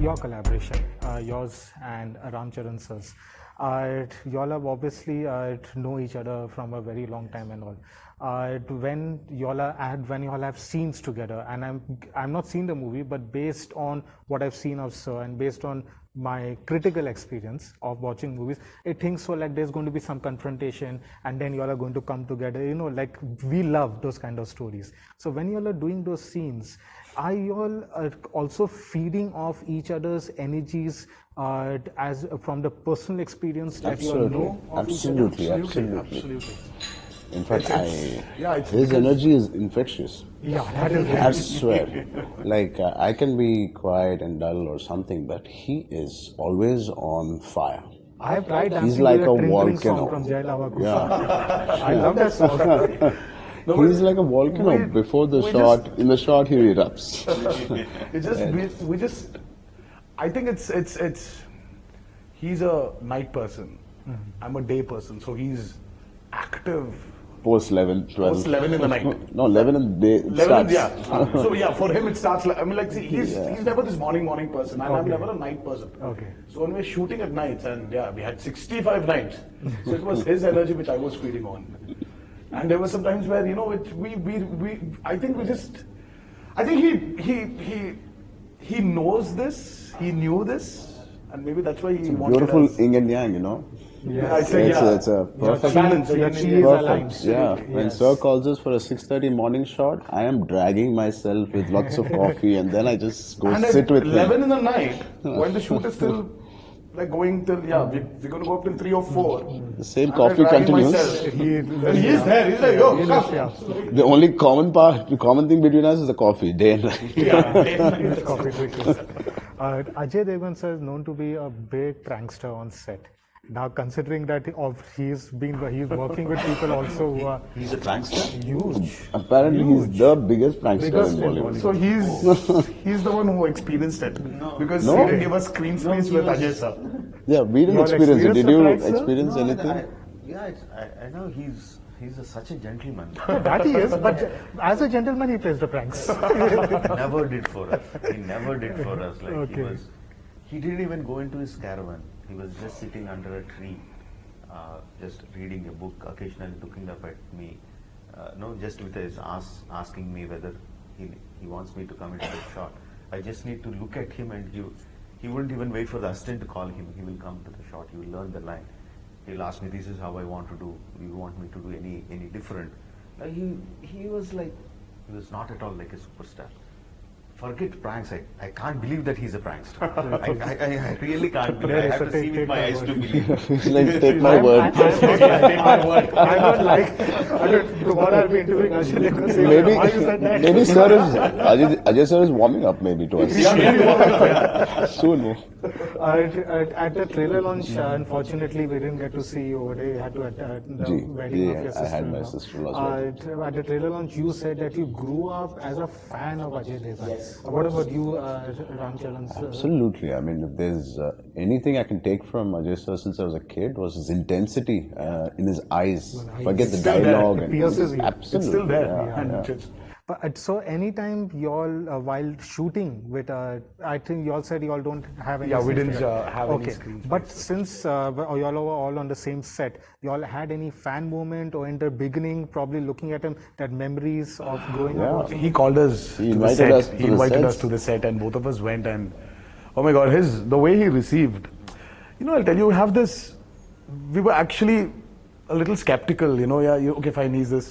your collaboration, yours and Ramcharan sir's. Y'all have obviously know each other from a very long time and all. When y'all have scenes together, and I'm not seen the movie, but based on what I've seen of sir and based on my critical experience of watching movies, it thinks so like there's going to be some confrontation and then y'all are going to come together, like we love those kind of stories. So when y'all are doing those scenes, are y'all also feeding off each other's energies as from the personal experience that you all know of Absolutely. In fact, his energy is infectious. Yeah, that is I swear. Like, I can be quiet and dull or something, but he is always on fire. I have tried He's dancing like with a Tring Tring song volcano. from Jai Lava Kusa. Yeah. I love that song. He's like a volcano. Before the shot, in the shot, he erupts. I think it's. He's a night person. I'm a day person, so he's active. Post 11, 12. Post 11 in the night. No, 11 in the day. 11, starts. yeah. So yeah, for him it starts. He's never this morning person, and I'm never a night person. Okay. So when we're shooting at nights, and we had 65 nights, so it was his energy which I was feeding on. And there were some times where I think he knows this, he knew this, and maybe that's why he wanted Beautiful us. yin and yang, you know. Yeah, It's a perfect. balance. Perfect. Yeah. When Sir calls us for a 6:30 morning shot, I am dragging myself with lots of coffee, and then I just go And sit at with 11 him. in the night, when the shoot is still going till we're going to go up till 3 or 4. The same I'm coffee dragging continues. myself. And he is there. He's like, yo, come. The only common thing between us is the coffee, day and night. Yeah. Coffee drinkers. Ajay Devgn sir is known to be a big prankster on set. Now, considering that he's working with people also who are He's a prankster? huge. Apparently, he's the biggest prankster in Bollywood. So he's the one who experienced it. Because he didn't give us screen space with Ajay sir. Yeah, we didn't You all experience it. Did you experienced the prank, sir? experience anything? I know he's such a gentleman. That he is, but as a gentleman, he plays the pranks. Never did for us. He never did for us. Like Okay. he didn't even go into his caravan. He was just sitting under a tree, just reading a book, occasionally looking up at me. Just with his asking me whether he wants me to come into the shot. I just need to look at him, and he wouldn't even wait for the assistant to call him. He will come to the shot. He will learn the line. He'll ask me, "This is how I want to do. Do you want me to do any different?" He was not at all like a superstar. Forget pranks. I can't believe that he's a prankster. I really can't believe. I have to see with my eyes to believe. It's like, take my word. Take my word. I don't like. Tomorrow I'll be interviewing Ajay Devgn. Saying, why you said that? Maybe Ajay sir is warming up maybe to us. Soon. At the trailer launch, unfortunately, we didn't get to see you over there. You had to attend the wedding of your sister. I had my sister-in-law's wedding. At the trailer launch, you said that you grew up as a fan of Ajay Devgn. Yes. What about you, Ramcharan? Absolutely. I mean, if there's anything I can take from Ajay sir since I was a kid, was his intensity in his eyes. Forget the dialogue. It pierces you. Absolutely. It's still there. Yeah. But so anytime y'all while shooting with, I think y'all said y'all don't have any. Yeah, we scenes didn't together. have any screens. But since y'all were all on the same set, y'all had any fan moment or in the beginning, probably looking at him, that memories of growing up? He called us He to the invited set. us to He the invited sets. us to the set, and both of us went. And oh my God, the way he received. I'll tell you, we have this. We were actually a little skeptical. Okay, fine, he's a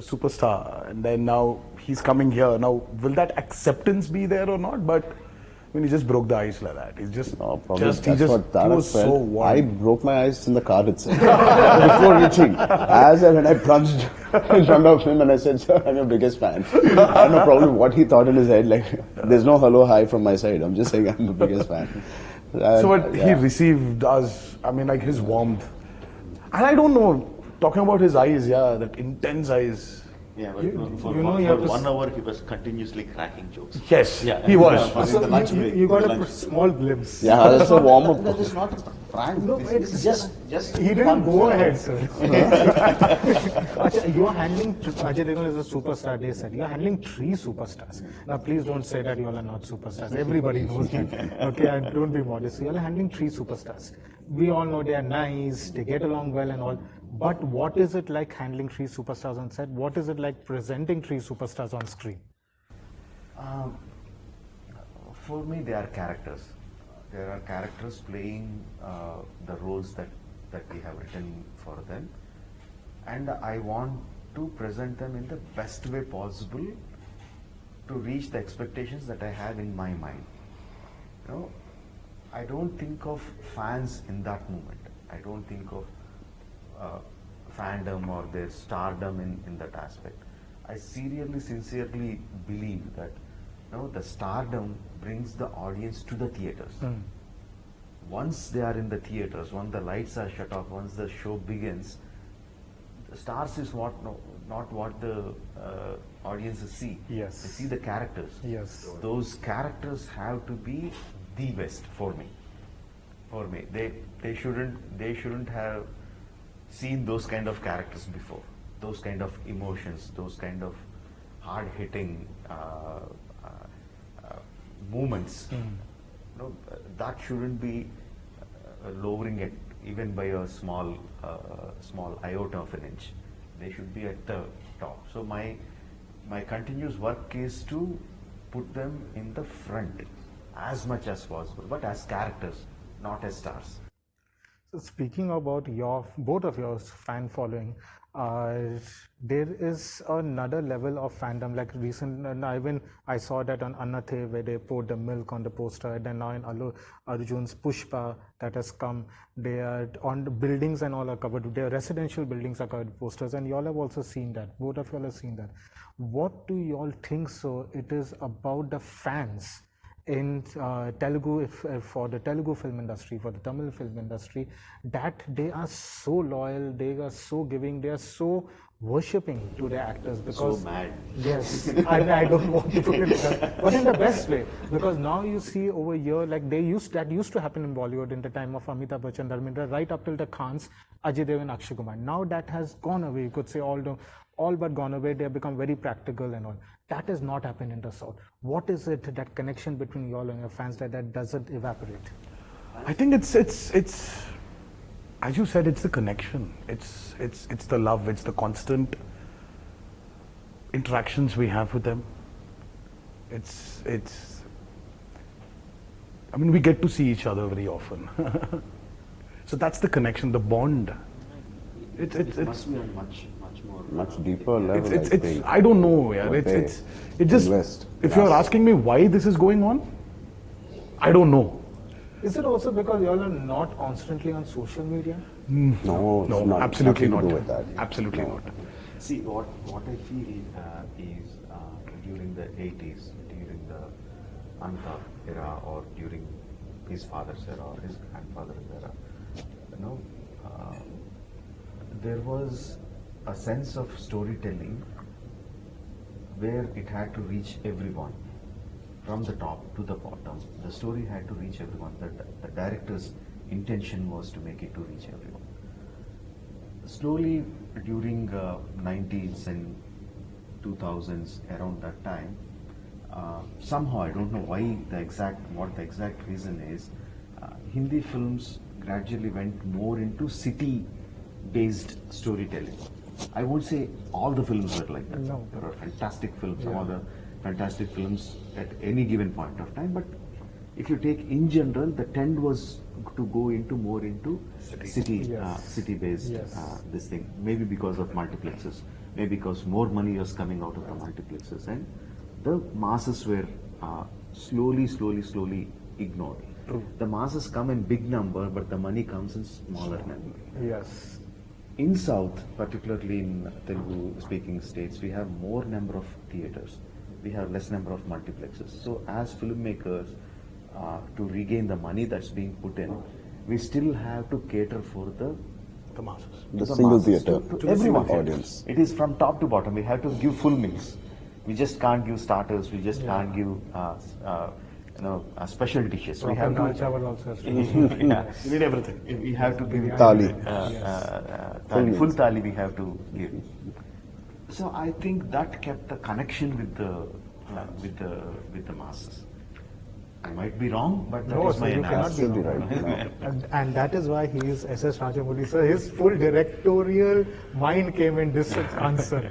superstar, and then now he's coming here. Now, will that acceptance be there or not? But he just broke the ice like that. He's just, No, probably just that's what he Tarak was felt. so warm. I broke my eyes in the car itself before reaching. When I plunged in front of him and I said, "Sir, I'm your biggest fan." I don't know probably what he thought in his head. Like, there's no hello, hi from my side. I'm just saying I'm the biggest fan. He received us, his warmth. And I don't know, talking about his eyes, that intense eyes, Yeah, but You- for, you know one, you for have to 1 hour he was continuously cracking jokes. Yes, Yeah. he was. Yeah, So in the lunch you, break. you got in the a lunch. small glimpse. Yeah, that's a warm up. That is not a prank. No, This is just He didn't fun. go ahead, sir. Acha, you are handling, Ajay Devgan is a superstar, they said. You are handling 3 superstars. Now, please don't say that you all are not superstars. Everybody knows that. Okay, and don't be modest. You are handling 3 superstars. We all know they are nice, they get along well and all. But what is it like handling 3 superstars on set? What is it like presenting 3 superstars on screen? Um, for me, they are characters. There are characters playing the roles that we have written for them, and I want to present them in the best way possible to reach the expectations that I have in my mind. You know, I don't think of fans in that moment. I don't think of fandom or their stardom in that aspect. I sincerely believe that the stardom brings the audience to the theaters. Once they are in the theaters, once the lights are shut off, once the show begins, the stars is not what the audiences see. Yes. They see the characters. Yes. Those characters have to be the best for me. For me, they shouldn't have seen those kind of characters before. Those kind of emotions, those kind of hard-hitting movements. That shouldn't be lowering it even by a small iota of an inch. They should be at the top. So my continuous work is to put them in the front as much as possible, but as characters, not as stars. So speaking about both of your fan following, there is another level of fandom. Like even I saw that on Annathe where they poured the milk on the poster. And then now in Allu Arjun's Pushpa that has come, they are on the buildings and all are covered. Their residential buildings are covered with posters, and y'all have also seen that. Both of y'all have seen that. What do y'all think? So it is about the fans in Telugu, for the Telugu film industry, for the Tamil film industry, that they are so loyal, they are so giving, they are so worshipping to their actors because So mad. yes, I don't want to put it like that, but in the best way, because now you see over here, like that used to happen in Bollywood in the time of Amitabh Bachchan, Dharmendra, right up till the Khans, Ajay Devgan, Akshay Kumar. Now that has gone away. You could say all but gone away. They have become very practical and all. That has not happened in the South. What is it, that connection between you all and your fans, that doesn't evaporate? I think it's as you said, it's the connection. It's the love. It's the constant interactions we have with them. I mean, we get to see each other very often. So that's the connection, the bond. It must be on much more. Much deeper level. I think. I don't know, yeah. What It they just, invest. if you're asking me why this is going on, I don't know. Is it also because you all are not constantly on social media? No, it's No, not, absolutely nothing not. to do with that. Absolutely No. not. See, what I feel is during the 80s, during the Amitabh era, or during his father's era or his grandfather's era, there was a sense of storytelling where it had to reach everyone, from the top to the bottom. The story had to reach everyone. The director's intention was to make it to reach everyone. Slowly, during 90s and 2000s, around that time, somehow, I don't know what the exact reason is, Hindi films gradually went more into city-based storytelling. I won't say all the films were like that. No. There are fantastic films, some other fantastic films at any given point of time, but if you take in general, the trend was to go more into Yes. city-based Yes. this thing. Maybe because of multiplexes, maybe because more money was coming out of the multiplexes, and the masses were slowly ignored. True. The masses come in big number, but the money comes in smaller number. Yes. In South, particularly in Telugu-speaking states, we have more number of theaters. We have less number of multiplexes. So as filmmakers, to regain the money that's being put in, we still have to cater for the the masses. The to single masses, theatre to everyone audience. It is from top to bottom. We have to give full meals. We just can't give starters. We just can't give special dishes. We have Dal to. chawal also has to be. Yeah. You need everything. We have to give Thali. thali, full thali we have to give. So I think that kept the connection with the masses. I might be wrong, but that No, is sir, my you cannot analysis. be Absolutely wrong. right. And that is why he is S.S. Rajamouli, sir. His full directorial mind came in this answer.